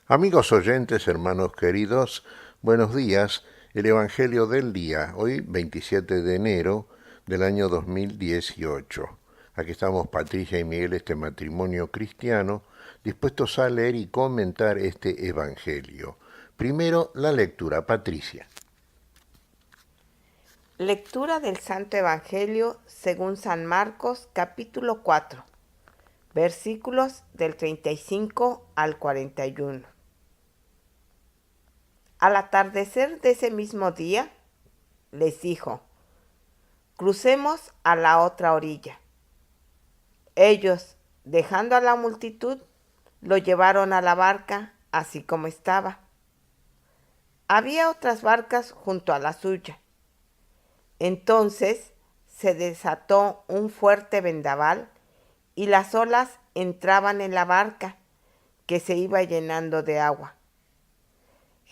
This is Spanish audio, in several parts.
Amigos oyentes, hermanos queridos, buenos días. El Evangelio del día, hoy 27 de enero del año 2018. Aquí estamos Patricia y Miguel, este matrimonio cristiano, dispuestos a leer y comentar este Evangelio. Primero, la lectura. Patricia. Lectura del Santo Evangelio según San Marcos, capítulo 4, versículos del 35 al 41. Al atardecer de ese mismo día, les dijo, crucemos a la otra orilla. Ellos, dejando a la multitud, lo llevaron a la barca así como estaba. Había otras barcas junto a la suya. Entonces se desató un fuerte vendaval y las olas entraban en la barca, que se iba llenando de agua.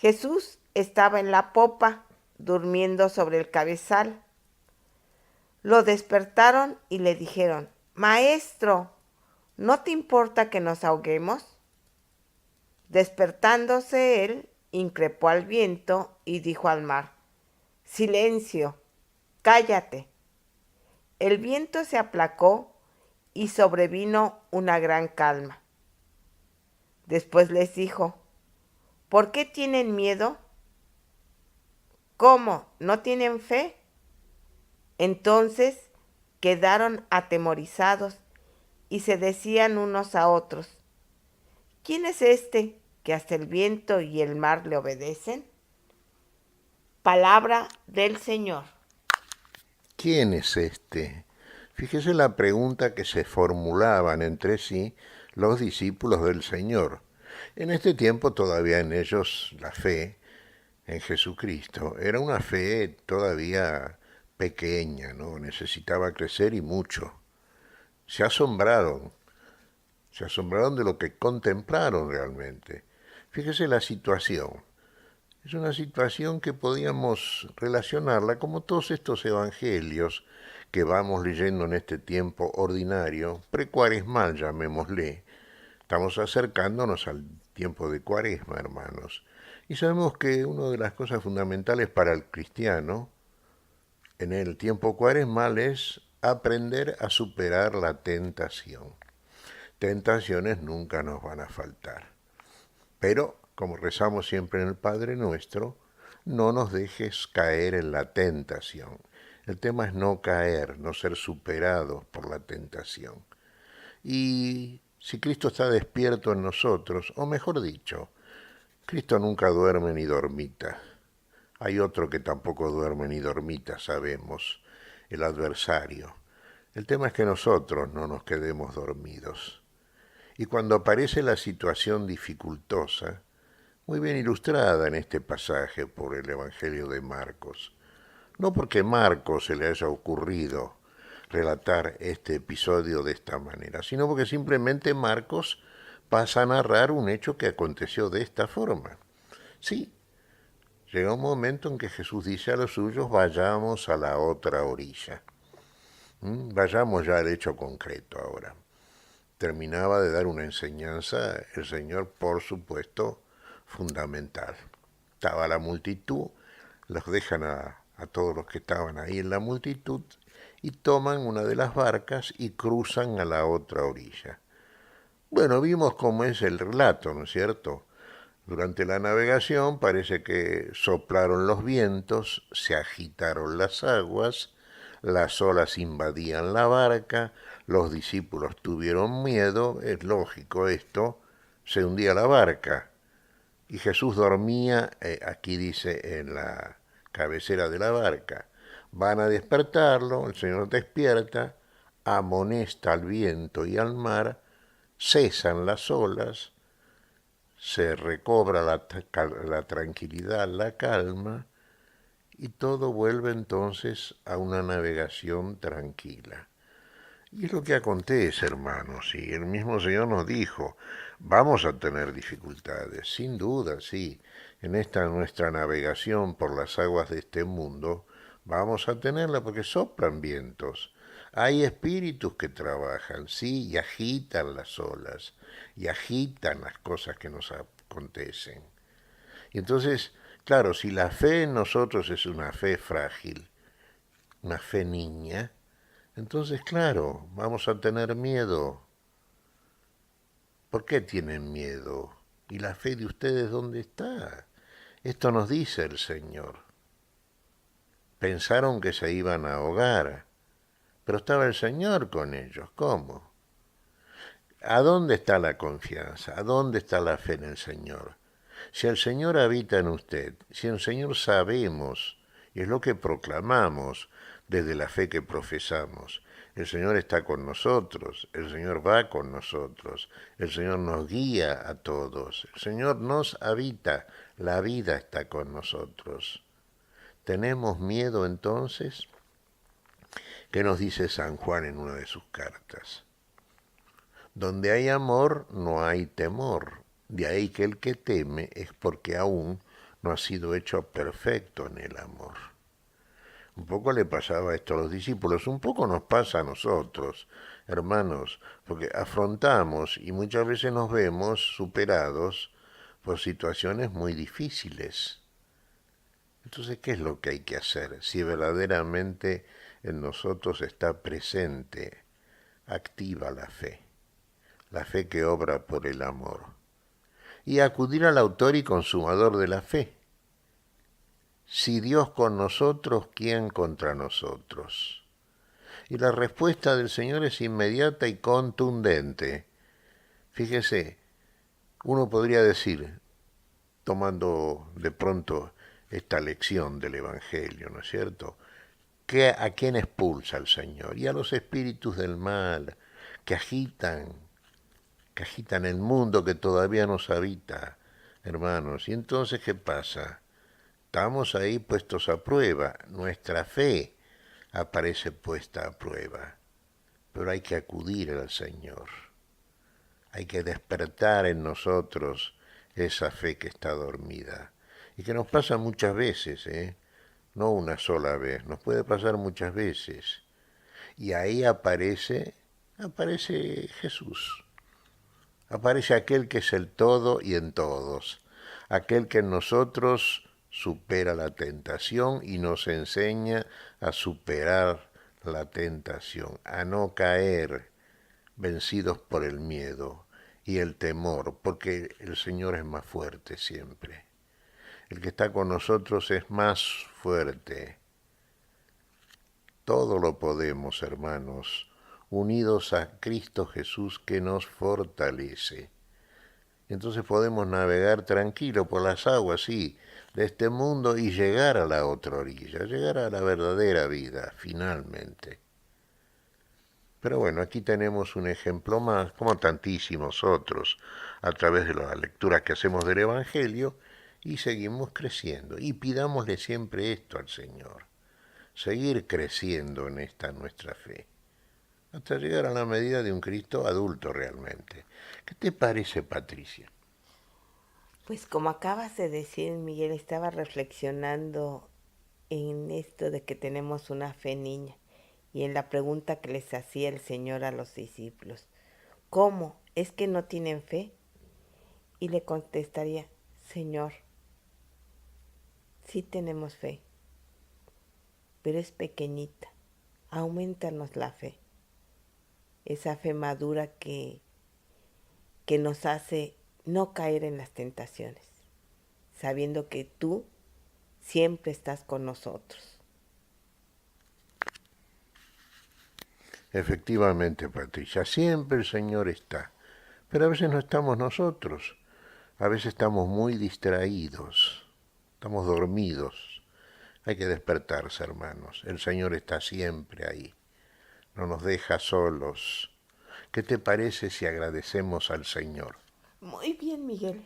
Jesús estaba en la popa, durmiendo sobre el cabezal. Lo despertaron y le dijeron, Maestro, ¿no te importa que nos ahoguemos? Despertándose él, increpó al viento y dijo al mar, Silencio, cállate. El viento se aplacó y sobrevino una gran calma. Después les dijo, ¿por qué tienen miedo? ¿Cómo? ¿No tienen fe? Entonces quedaron atemorizados y se decían unos a otros, ¿quién es este que hasta el viento y el mar le obedecen? Palabra del Señor. ¿Quién es este? Fíjese la pregunta que se formulaban entre sí los discípulos del Señor. En este tiempo todavía en ellos la fe en Jesucristo era una fe todavía pequeña, ¿no? Necesitaba crecer y mucho. Se asombraron, se asombraron de lo que contemplaron realmente. Fíjese la situación. Es una situación que podíamos relacionarla como todos estos evangelios que vamos leyendo en este tiempo ordinario, precuaresmal llamémosle. Estamos acercándonos al tiempo de Cuaresma, hermanos. Y sabemos que una de las cosas fundamentales para el cristiano en el tiempo cuaresmal es aprender a superar la tentación. Tentaciones nunca nos van a faltar. Pero, como rezamos siempre en el Padre Nuestro, no nos dejes caer en la tentación. El tema es no caer, no ser superados por la tentación. Y si Cristo está despierto en nosotros, o mejor dicho, Cristo nunca duerme ni dormita. Hay otro que tampoco duerme ni dormita, sabemos, el adversario. El tema es que nosotros no nos quedemos dormidos. Y cuando aparece la situación dificultosa, muy bien ilustrada en este pasaje por el Evangelio de Marcos, no porque Marcos se le haya ocurrido relatar este episodio de esta manera, sino porque simplemente Marcos pasa a narrar un hecho que aconteció de esta forma. Sí, llega un momento en que Jesús dice a los suyos, vayamos a la otra orilla. Vayamos ya al hecho concreto ahora. Terminaba de dar una enseñanza, el Señor, por supuesto, fundamental. Estaba la multitud, los dejan a todos los que estaban ahí en la multitud y toman una de las barcas y cruzan a la otra orilla. Bueno, vimos cómo es el relato, ¿no es cierto? Durante la navegación parece que soplaron los vientos, se agitaron las aguas, las olas invadían la barca, los discípulos tuvieron miedo, es lógico esto, se hundía la barca y Jesús dormía, aquí dice, en la cabecera de la barca. Van a despertarlo, el Señor despierta, amonesta al viento y al mar, cesan las olas, se recobra la tranquilidad, la calma, y todo vuelve entonces a una navegación tranquila. Y es lo que acontece, hermanos, y el mismo Señor nos dijo, vamos a tener dificultades, sin duda, sí, en esta nuestra navegación por las aguas de este mundo, vamos a tenerla porque soplan vientos. Hay espíritus que trabajan, sí, y agitan las olas, y agitan las cosas que nos acontecen. Y entonces, claro, si la fe en nosotros es una fe frágil, una fe niña, entonces, claro, vamos a tener miedo. ¿Por qué tienen miedo? ¿Y la fe de ustedes dónde está? Esto nos dice el Señor. Pensaron que se iban a ahogar, pero estaba el Señor con ellos. ¿Cómo? ¿A dónde está la confianza? ¿A dónde está la fe en el Señor? Si el Señor habita en usted, si el Señor sabemos, y es lo que proclamamos desde la fe que profesamos, el Señor está con nosotros, el Señor va con nosotros, el Señor nos guía a todos, el Señor nos habita, la vida está con nosotros. ¿Tenemos miedo entonces? ¿Qué nos dice San Juan en una de sus cartas? Donde hay amor no hay temor. De ahí que el que teme es porque aún no ha sido hecho perfecto en el amor. Un poco le pasaba esto a los discípulos, un poco nos pasa a nosotros, hermanos, porque afrontamos y muchas veces nos vemos superados por situaciones muy difíciles. Entonces, ¿qué es lo que hay que hacer si verdaderamente en nosotros está presente, activa la fe que obra por el amor? Y acudir al autor y consumador de la fe. Si Dios con nosotros, ¿quién contra nosotros? Y la respuesta del Señor es inmediata y contundente. Fíjese, uno podría decir, tomando de pronto esta lección del Evangelio, ¿no es cierto? ¿A quién expulsa el Señor? Y a los espíritus del mal que agitan el mundo que todavía nos habita, hermanos. Y entonces, ¿qué pasa? Estamos ahí puestos a prueba, nuestra fe aparece puesta a prueba, pero hay que acudir al Señor, hay que despertar en nosotros esa fe que está dormida y que nos pasa muchas veces, no una sola vez, nos puede pasar muchas veces. Y ahí aparece Jesús, aparece aquel que es el todo y en todos, aquel que en nosotros supera la tentación y nos enseña a superar la tentación, a no caer vencidos por el miedo y el temor, porque el Señor es más fuerte siempre. El que está con nosotros es más fuerte. Todo lo podemos, hermanos, unidos a Cristo Jesús que nos fortalece. Entonces podemos navegar tranquilo por las aguas, sí, de este mundo y llegar a la otra orilla, llegar a la verdadera vida, finalmente. Pero bueno, aquí tenemos un ejemplo más, como tantísimos otros, a través de la lectura que hacemos del Evangelio, y seguimos creciendo. Y pidámosle siempre esto al Señor, seguir creciendo en esta nuestra fe, hasta llegar a la medida de un Cristo adulto realmente. ¿Qué te parece, Patricia? Pues como acabas de decir, Miguel, estaba reflexionando en esto de que tenemos una fe niña y en la pregunta que les hacía el Señor a los discípulos. ¿Cómo? ¿Es que no tienen fe? Y le contestaría, Señor, sí tenemos fe, pero es pequeñita. Aumentanos la fe. Esa fe madura que nos hace no caer en las tentaciones, sabiendo que tú siempre estás con nosotros. Efectivamente, Patricia, siempre el Señor está, pero a veces no estamos nosotros, a veces estamos muy distraídos, estamos dormidos. Hay que despertarse, hermanos, el Señor está siempre ahí, no nos deja solos. ¿Qué te parece si agradecemos al Señor? Muy bien, Miguel.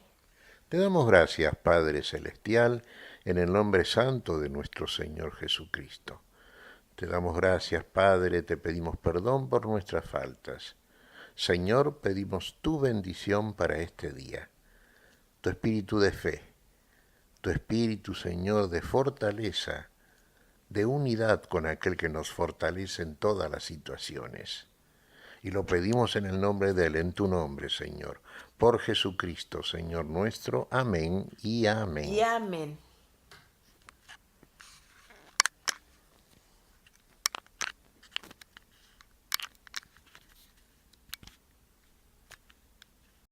Te damos gracias, Padre Celestial, en el nombre santo de nuestro Señor Jesucristo. Te damos gracias, Padre, te pedimos perdón por nuestras faltas. Señor, pedimos tu bendición para este día, tu espíritu de fe, tu espíritu, Señor, de fortaleza, de unidad con aquel que nos fortalece en todas las situaciones. Y lo pedimos en el nombre de Él, en tu nombre, Señor. Por Jesucristo, Señor nuestro. Amén y amén. Y amén.